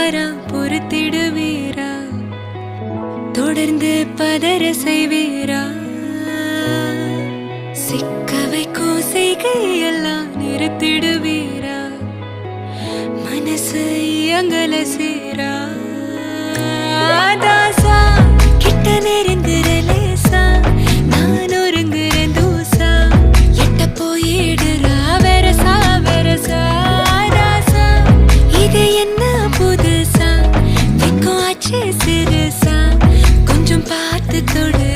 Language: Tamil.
தவறா பொறுத்திடுவீரா? தொடர்ந்து பதற செய்வீரா? சிக்க வைக்கும் செய்கையெல்லாம் நிறுத்திடுவீரா? மனசு இயங்கல சீரா? தாசா கிட்ட நெருங்குறலேசா, நான் ஒருங்குற தூசா, எட்ட போயிடுறா வெரசா வெரசா. தாசா இது என்ன புதுசா, வெக்கம் ஆச்சு சிறுசா, கொஞ்சம் பார்த்து தொடு